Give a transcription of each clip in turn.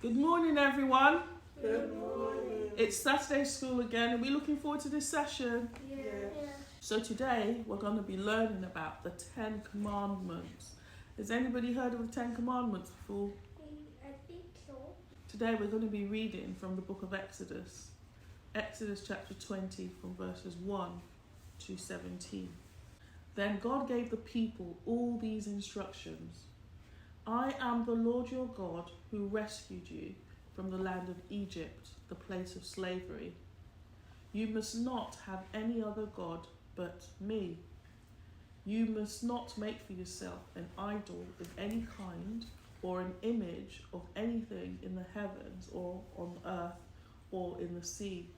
Good morning, everyone. Good morning. It's Saturday school again, and we're looking forward to this session. Yes. So today, we're going to be learning about the 10 Commandments. Has anybody heard of the 10 Commandments before? I think so. Today, we're going to be reading from the book of Exodus. Exodus chapter 20, from verses 1 to 17. Then God gave the people all these instructions. I am the Lord your God who rescued you from the land of Egypt, the place of slavery. You must not have any other God but me. You must not make for yourself an idol of any kind or an image of anything in the heavens or on earth or in the sea.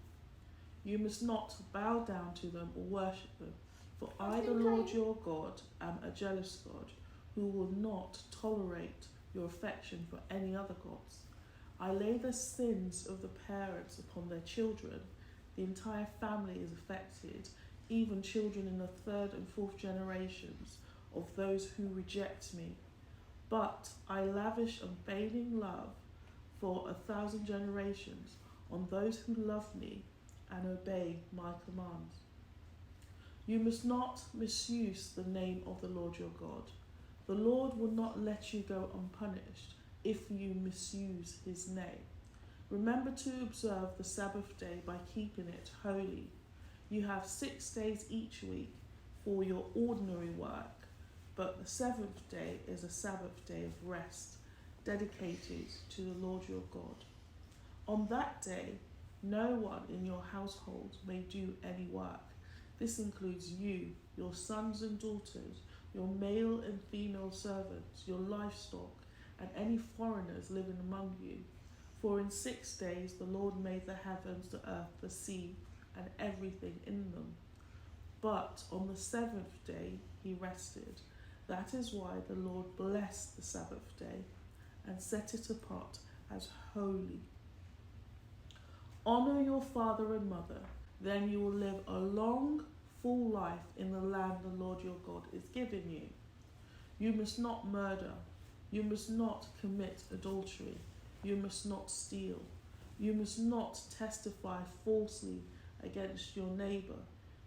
You must not bow down to them or worship them, for I, the Lord your God, am a jealous God who will not tolerate your affection for any other gods. I lay the sins of the parents upon their children. The entire family is affected, even children in the third and fourth generations of those who reject me. But I lavish unfailing love for 1,000 generations on those who love me and obey my commands. You must not misuse the name of the Lord your God. The Lord will not let you go unpunished if you misuse his name. Remember to observe the Sabbath day by keeping it holy. You have 6 days each week for your ordinary work, but the seventh day is a Sabbath day of rest, dedicated to the Lord your God. On that day, no one in your household may do any work. This includes you, your sons and daughters, your male and female servants, your livestock, and any foreigners living among you. For in 6 days the Lord made the heavens, the earth, the sea, and everything in them. But on the seventh day he rested. That is why the Lord blessed the Sabbath day and set it apart as holy. Honour your father and mother, then you will live a long, full life in the land the Lord your God is giving you. You must not murder. You must not commit adultery. You must not steal. You must not testify falsely against your neighbour.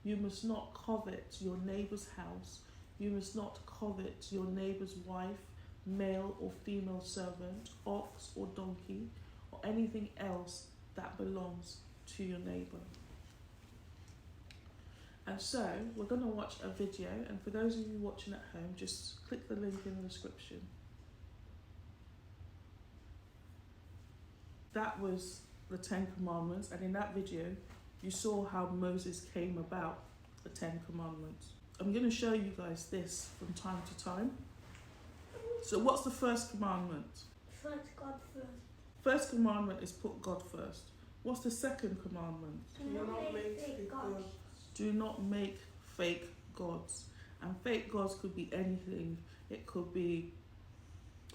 You must not covet your neighbour's house. You must not covet your neighbour's wife, male or female servant, ox or donkey, or anything else that belongs to your neighbour. And so, we're going to watch a video, and for those of you watching at home, just click the link in the description. That was the 10 Commandments, and in that video, you saw how Moses came about the 10 Commandments. I'm going to show you guys this from time to time. So what's the first commandment? First God first. First commandment is put God first. What's the second commandment? Do not make fake gods. Do not make fake gods. And fake gods could be anything. It could be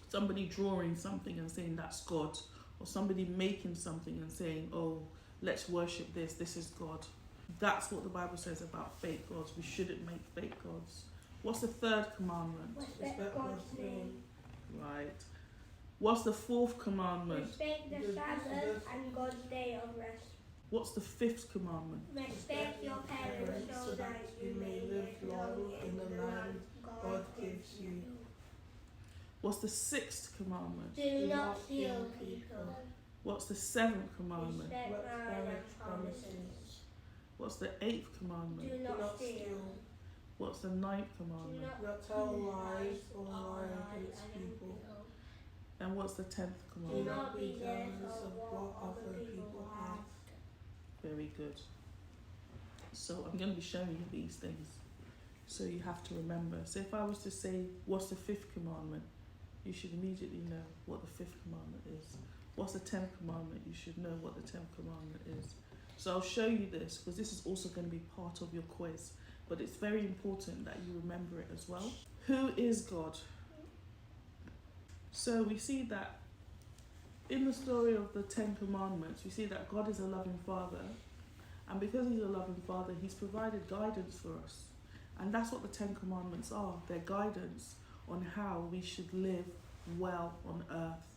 somebody drawing something and saying that's God, or somebody making something and saying, oh, let's worship this, this is God. That's what the Bible says about fake gods. We shouldn't make fake gods. What's the third commandment? Respect God's name. Right. What's the fourth commandment? Respect the Sabbath and God's day of rest. What's the fifth commandment? Respect your parents so that you may live long in the land God gives you. What's the sixth commandment? Do not steal people. What's the seventh commandment? Respect marriage promises. What's the eighth commandment? Do not steal. What's the ninth commandment? Do not tell lies or lie against people. And what's the 10th Do commandment? not be jealous of what other people have. Very good. So I'm going to be showing you these things, so you have to remember. So if I was to say, what's the fifth commandment? You should immediately know what the fifth commandment is. What's the 10th commandment? You should know what the 10th commandment is. So I'll show you this, because this is also going to be part of your quiz. But it's very important that you remember it as well. Who is God? So we see that in the story of the 10 Commandments, we see that God is a loving Father. And because he's a loving Father, he's provided guidance for us. And that's what the 10 Commandments are. They're guidance on how we should live well on earth.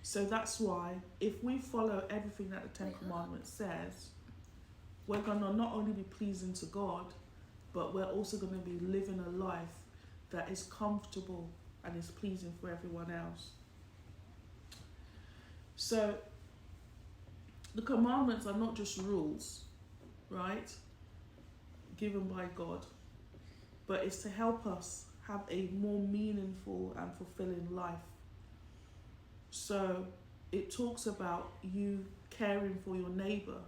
So that's why if we follow everything that the Ten Commandments says, we're going to not only be pleasing to God, but we're also going to be living a life that is comfortable and is pleasing for everyone else. So the commandments are not just rules, right, given by God, but it's to help us have a more meaningful and fulfilling life. So it talks about you caring for your neighbour,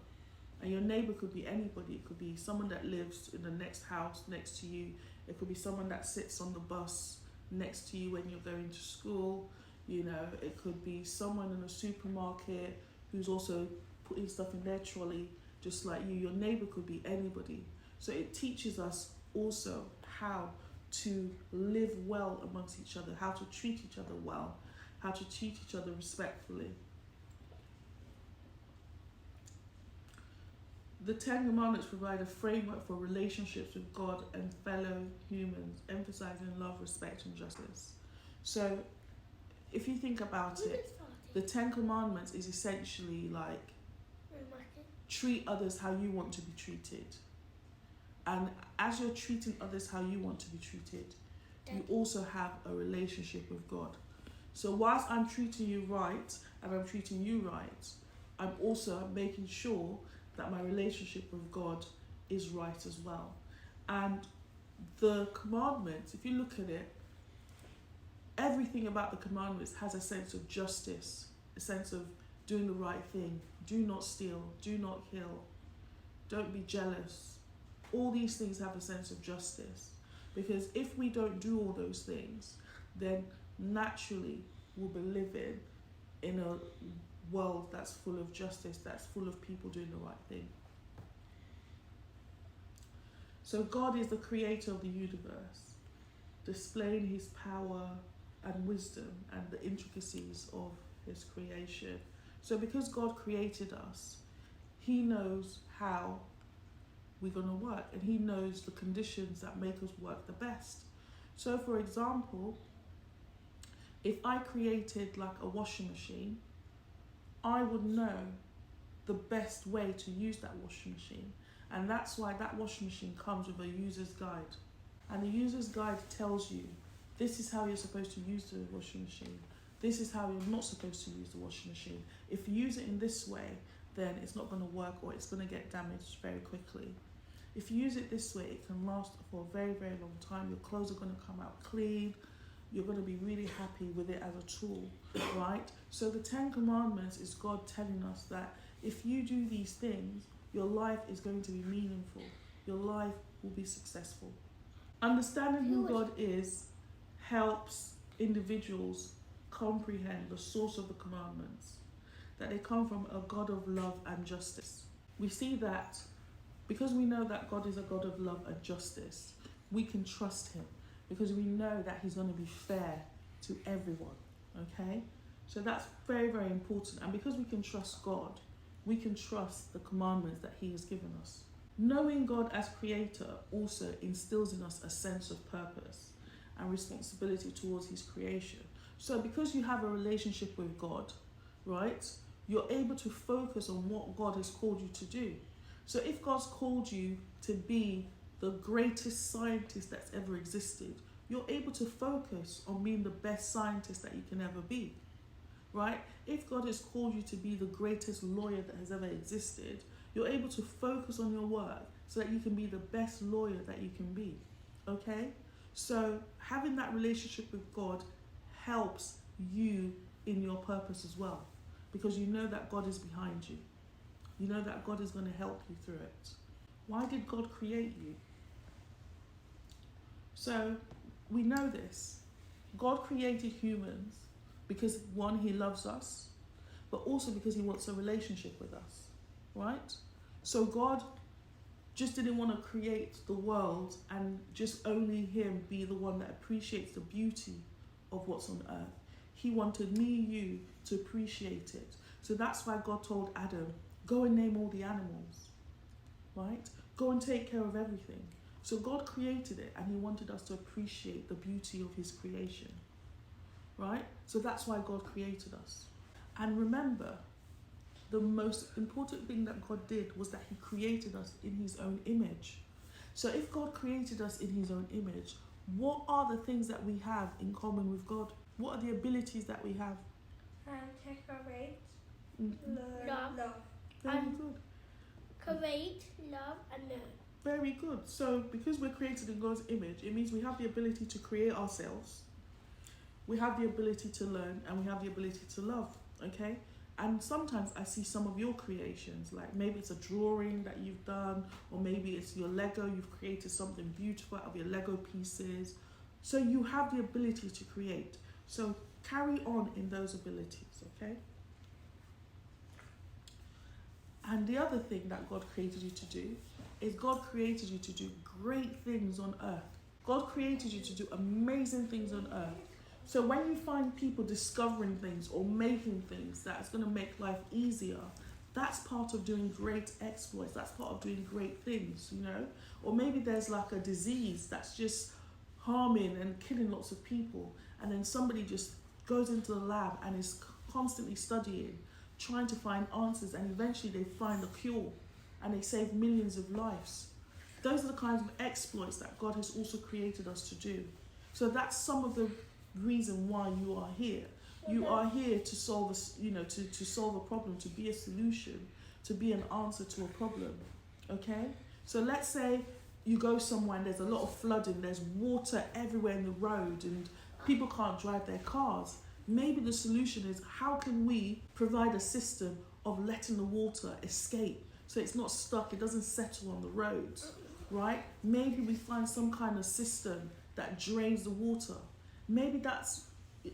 and your neighbour could be anybody. It could be someone that lives in the next house next to you. It could be someone that sits on the bus next to you when you're going to school. You know, it could be someone in a supermarket who's also putting stuff in their trolley, just like you. Your neighbour could be anybody. So it teaches us also how to live well amongst each other, how to treat each other well, how to treat each other respectfully. The Ten Commandments provide a framework for relationships with God and fellow humans, emphasizing love, respect, and justice. So, if you think about it, the Ten Commandments is essentially like treat others how you want to be treated. And as you're treating others how you want to be treated, you also have a relationship with God. So whilst I'm treating you right and I'm treating you right, I'm also making sure that my relationship with God is right as well. And the commandments, if you look at it, everything about the commandments has a sense of justice, a sense of doing the right thing. Do not steal, do not kill, don't be jealous. All these things have a sense of justice. Because if we don't do all those things, then naturally we'll be living in a world that's full of justice, that's full of people doing the right thing. So God is the creator of the universe, displaying his power and wisdom and the intricacies of his creation. So because God created us, he knows how we're going to work, and he knows the conditions that make us work the best. So for example, if I created like a washing machine, I would know the best way to use that washing machine. And that's why that washing machine comes with a user's guide. And the user's guide tells you, this is how you're supposed to use the washing machine. This is how you're not supposed to use the washing machine. If you use it in this way, then it's not going to work, or it's going to get damaged very quickly. If you use it this way, it can last for a very, very long time. Your clothes are going to come out clean. You're going to be really happy with it as a tool, right? So the Ten Commandments is God telling us that if you do these things, your life is going to be meaningful. Your life will be successful. Understanding who God is helps individuals comprehend the source of the commandments, that they come from a God of love and justice. We see that because we know that God is a God of love and justice, we can trust him, because we know that he's going to be fair to everyone, okay? So that's very, very important. And because we can trust God, we can trust the commandments that he has given us. Knowing God as creator also instills in us a sense of purpose and responsibility towards his creation. So because you have a relationship with God, right, you're able to focus on what God has called you to do. So if God's called you to be the greatest scientist that's ever existed, you're able to focus on being the best scientist that you can ever be, right? If God has called you to be the greatest lawyer that has ever existed, you're able to focus on your work so that you can be the best lawyer that you can be, okay? So having that relationship with God helps you in your purpose as well, because you know that God is behind you. You know that God is going to help you through it. Why did God create you? So we know this. God created humans because, one, he loves us, but also because he wants a relationship with us, right? So God just didn't want to create the world and just only him be the one that appreciates the beauty of what's on earth. He wanted me, you, to appreciate it. So that's why God told Adam, go and name all the animals, right? Go and take care of everything. So God created it, and he wanted us to appreciate the beauty of his creation, right? So that's why God created us. And remember, the most important thing that God did was that he created us in his own image. So if God created us in his own image, what are the things that we have in common with God? What are the abilities that we have? Decorate, Love. Very good. Create, love, and learn. Very good. So because we're created in God's image, it means we have the ability to create ourselves, we have the ability to learn, and we have the ability to love, okay? And sometimes I see some of your creations, like maybe it's a drawing that you've done, or maybe it's your Lego, you've created something beautiful out of your Lego pieces. So you have the ability to create. So carry on in those abilities, okay? And the other thing that God created you to do is God created you to do great things on earth. God created you to do amazing things on earth. So when you find people discovering things or making things that's going to make life easier, that's part of doing great exploits. That's part of doing great things, you know? Or maybe there's like a disease that's just harming and killing lots of people, and then somebody just goes into the lab and is constantly studying, trying to find answers, and eventually they find a cure and they save millions of lives. Those are the kinds of exploits that God has also created us to do. So that's some of the reason why you are here. You are here to solve to solve a problem, to be a solution, to be an answer to a problem. Okay? So let's say you go somewhere and there's a lot of flooding, there's water everywhere in the road and people can't drive their cars. Maybe the solution is, how can we provide a system of letting the water escape so it's not stuck, it doesn't settle on the roads, right? Maybe we find some kind of system that drains the water. Maybe that's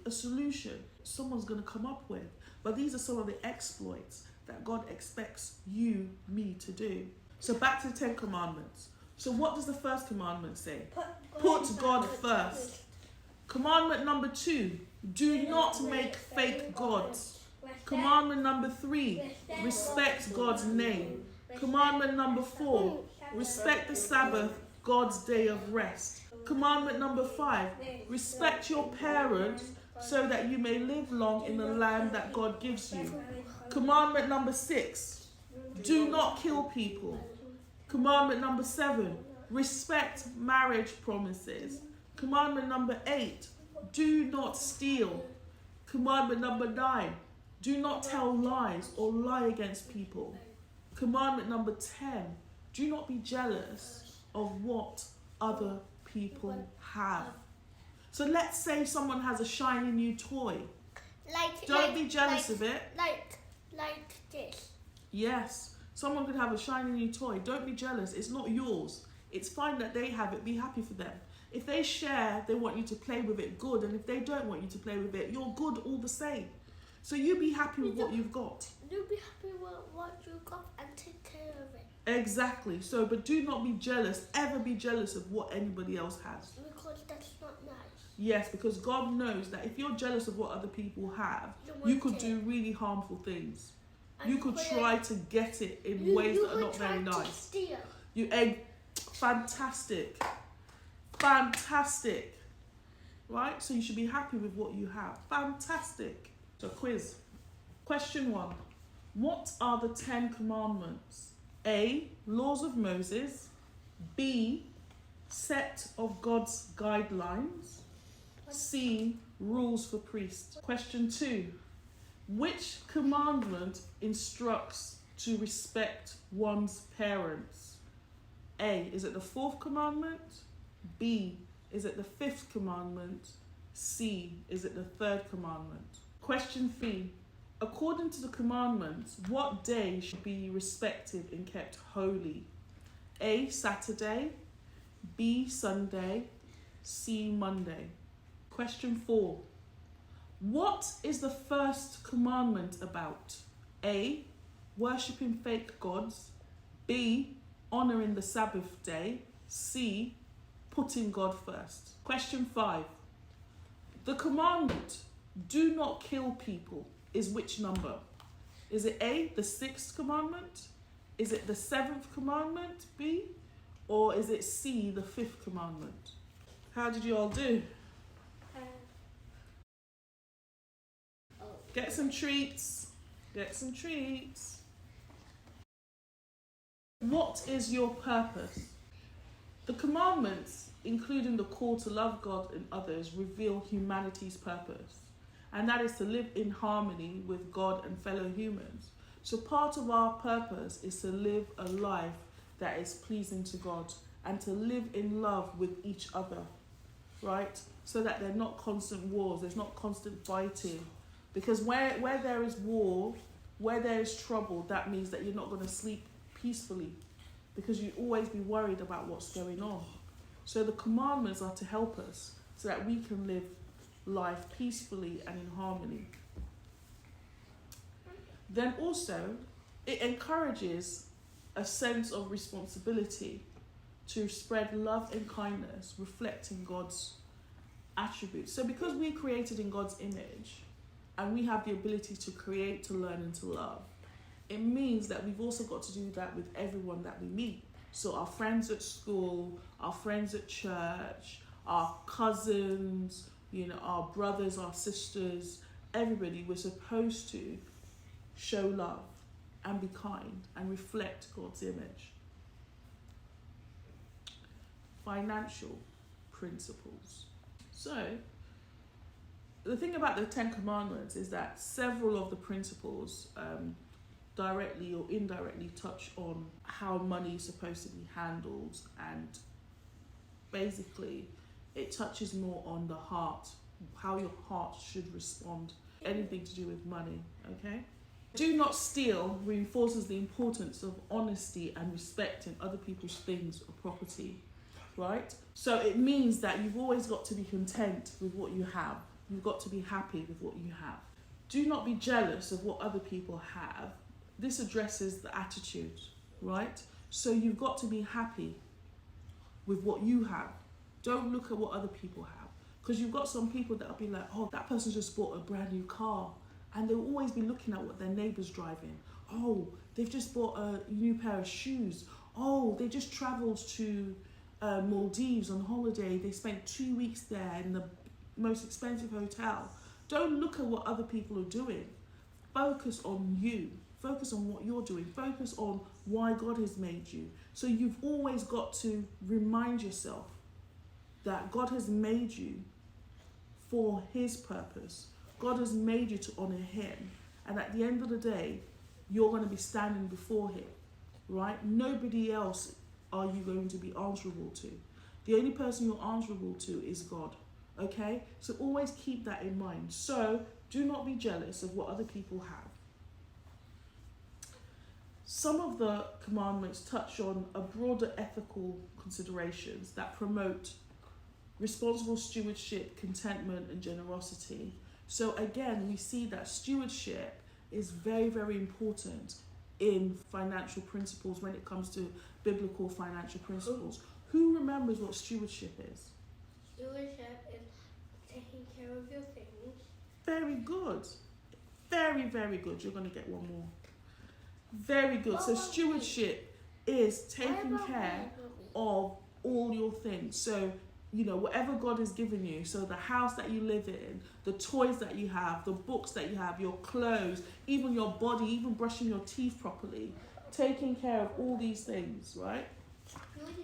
a solution someone's going to come up with. But these are some of the exploits that God expects you, me to do. So back to the 10 Commandments. So what does the first commandment say? Put God first. Commandment number 2, do not make fake gods. Commandment number 3, respect God's name. Commandment number 4, respect the Sabbath, God's day of rest. Commandment number 5, respect your parents so that you may live long in the land that God gives you. Commandment number 6, do not kill people. Commandment number 7, respect marriage promises. Commandment number 8, do not steal. Commandment number 9, do not tell lies or lie against people. Commandment number 10, do not be jealous of what other people have. So let's say someone has a shiny new toy. Don't be jealous of it. Like this. Yes. Someone could have a shiny new toy. Don't be jealous. It's not yours. It's fine that they have it. Be happy for them. If they share, they want you to play with it, good. And if they don't want you to play with it, you're good all the same. So you be happy with what you've got. You be happy with what you got and take care of it. Exactly. So, but do not be jealous. Ever be jealous of what anybody else has. Because that's not nice. Yes, because God knows that if you're jealous of what other people have, you could do really harmful things. You could try to get it in ways that are not very nice. Fantastic. Fantastic. Right? So you should be happy with what you have. Fantastic. So quiz. Question 1. What are the 10 commandments? A, laws of Moses. B, set of God's guidelines. C, rules for priests. Question 2. Which commandment instructs to respect one's parents? A, is it the 4th commandment? B, is it the 5th commandment? C, is it the 3rd commandment? Question 3. According to the commandments, what day should be respected and kept holy? A, Saturday. B, Sunday. C, Monday. Question 4. What is the first commandment about? A, worshipping fake gods. B, honouring the Sabbath day. C, putting God first. Question 5. The commandment, do not kill people, is which number? Is it A, the 6th commandment? Is it the 7th commandment, B? Or is it C, the 5th commandment? How did you all do? Get some treats. Get some treats. What is your purpose? The commandments, including the call to love God and others, reveal humanity's purpose. And that is to live in harmony with God and fellow humans. So part of our purpose is to live a life that is pleasing to God and to live in love with each other, right? So that they're not constant wars, there's not constant fighting. Because where there is war, where there is trouble, that means that you're not going to sleep peacefully, because you always be worried about what's going on. So the commandments are to help us so that we can live life peacefully and in harmony. Then also, it encourages a sense of responsibility to spread love and kindness, reflecting God's attributes. So because we're created in God's image and we have the ability to create, to learn and to love, it means that we've also got to do that with everyone that we meet. So our friends at school, our friends at church, our cousins, our brothers, our sisters, everybody, we're supposed to show love and be kind and reflect God's image. Financial principles. So, the thing about the 10 Commandments is that several of the principles directly or indirectly touch on how money is supposed to be handled, and basically it touches more on the heart, how your heart should respond, anything to do with money, okay? Do not steal reinforces the importance of honesty and respecting other people's things or property, right? So it means that you've always got to be content with what you have. You've got to be happy with what you have. Do not be jealous of what other people have. This addresses the attitude, right? So you've got to be happy with what you have. Don't look at what other people have. Because you've got some people that'll be like, oh, that person just bought a brand new car. And they'll always be looking at what their neighbour's driving. Oh, they've just bought a new pair of shoes. Oh, they just travelled to Maldives on holiday. They spent 2 weeks there in the most expensive hotel. Don't look at what other people are doing. Focus on you. Focus on what you're doing. Focus on why God has made you. So you've always got to remind yourself that God has made you for his purpose. God has made you to honour him. And at the end of the day, you're going to be standing before him, right? Nobody else are you going to be answerable to. The only person you're answerable to is God, okay? So always keep that in mind. So do not be jealous of what other people have. Some of the commandments touch on a broader ethical considerations that promote responsible stewardship, contentment, and generosity. So again, we see that stewardship is very, very important in financial principles when it comes to biblical financial principles. Who remembers what stewardship is? Stewardship is taking care of your things. Very good. Very, very good. You're going to get one more. Very good. So stewardship is taking care of all your things. So, whatever God has given you, so the house that you live in, the toys that you have, the books that you have, your clothes, even your body, even brushing your teeth properly, taking care of all these things, right?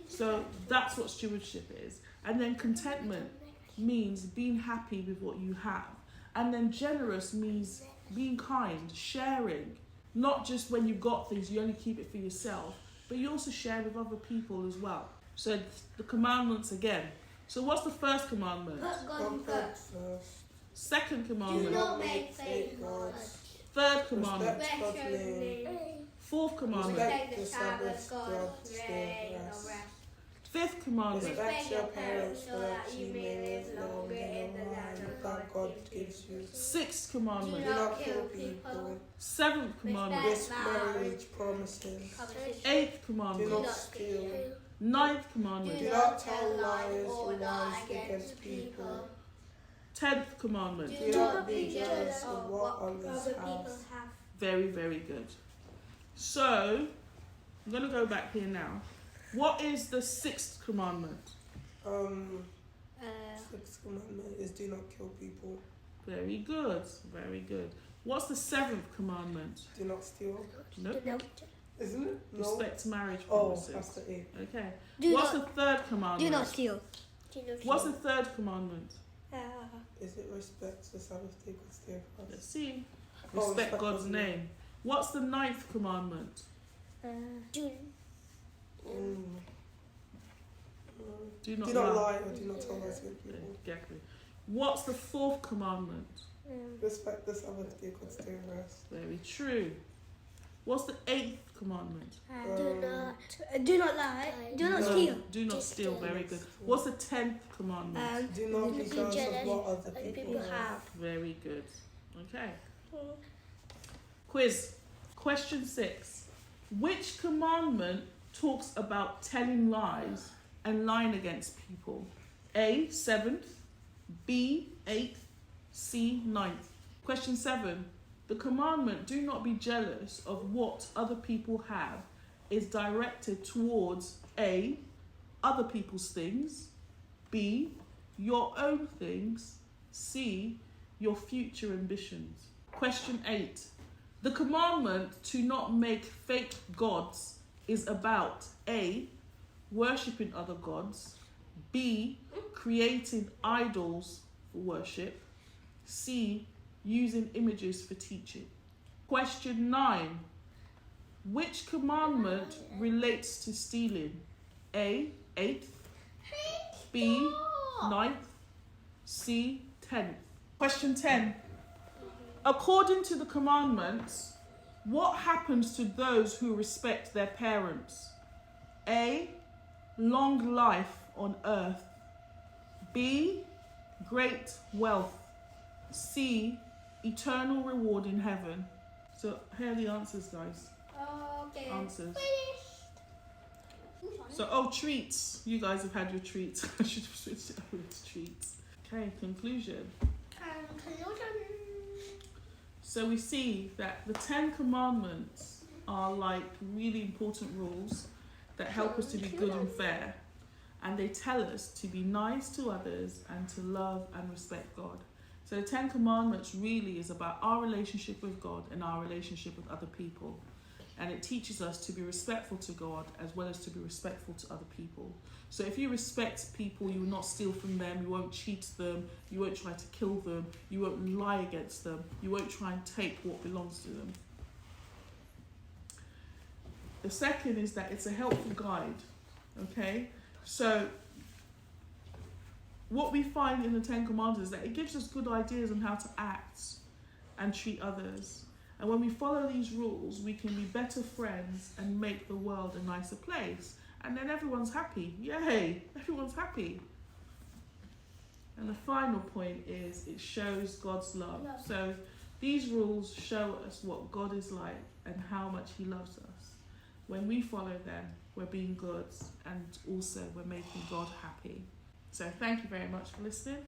So that's what stewardship is. And then contentment means being happy with what you have. And then generous means being kind, sharing. Not just when you've got things, you only keep it for yourself, but you also share with other people as well. So the commandments again. So what's the first commandment? Put God first. Second Do commandment. not make fake gods. Third commandment. Respect God's Respect your name. name. Fourth commandment. Respect the Sabbath, God's day of rest. Fifth commandment. Respect your parents so that you may live longer in the land that God gives you. Sixth Do commandment. Do not kill people. Seventh commandment. Risk marriage promises. Eighth Do commandment. not steal. Ninth commandment. Do not tell liars or lies against people. 10th commandment. Do not be jealous of what others have. Very, very good. So, I'm going to go back here now. What is the 6th commandment? 6th commandment is do not kill people. Very good, very good. What's the 7th commandment? Do not steal. Nope. Isn't it? No. Respect marriage Oh, promises. that's the 8th. Okay. Do What's not, the 3rd commandment? do not steal. What's the 3rd commandment? Is it respect the Sabbath day could stay for Let's us? see. Oh, Respect respect God's God's name. name. What's the 9th commandment? Do Mm. Do not Do not lie. lie or do not tell lies against people. Exactly. What's the 4th commandment? Respect the Sabbath day could stay for us. Very true. What's the 8th commandment? do not lie. Do not No, steal. Do not Just steal. steal. Very good. What's the 10th commandment? Do not be jealous of what other Other people people have. have. Very good. Okay. Quiz. Question 6. Which commandment talks about telling lies and lying against people? A, 7th, B, 8th, C, 9th. Question 7. The commandment, do not be jealous of what other people have, is directed towards A, other people's things, B, your own things, C, your future ambitions. Question 8. The commandment to not make fake gods is about A, worshipping other gods, B, creating idols for worship, C, using images for teaching. Question 9. Which commandment relates to stealing? A, 8th, B, 9th, C, 10th. Question 10. According to the commandments, what happens to those who respect their parents? A, long life on earth. B, great wealth. C, eternal reward in heaven. So here are the answers, guys. Okay. Answers. So, treats. You guys have had your treats. I should have switched it over to treats. Okay, conclusion. So we see that the 10 commandments are like really important rules that help us to be good and fair. And they tell us to be nice to others and to love and respect God. So the 10 commandments really is about our relationship with God and our relationship with other people. And it teaches us to be respectful to God as well as to be respectful to other people. So if you respect people, you will not steal from them, you won't cheat them, you won't try to kill them, you won't lie against them, you won't try and take what belongs to them. The second is that it's a helpful guide, okay? So what we find in the 10 Commandments is that it gives us good ideas on how to act and treat others. And when we follow these rules, we can be better friends and make the world a nicer place. And then everyone's happy. Yay! Everyone's happy. And the final point is it shows God's love. So these rules show us what God is like and how much he loves us. When we follow them, we're being good and also we're making God happy. So thank you very much for listening.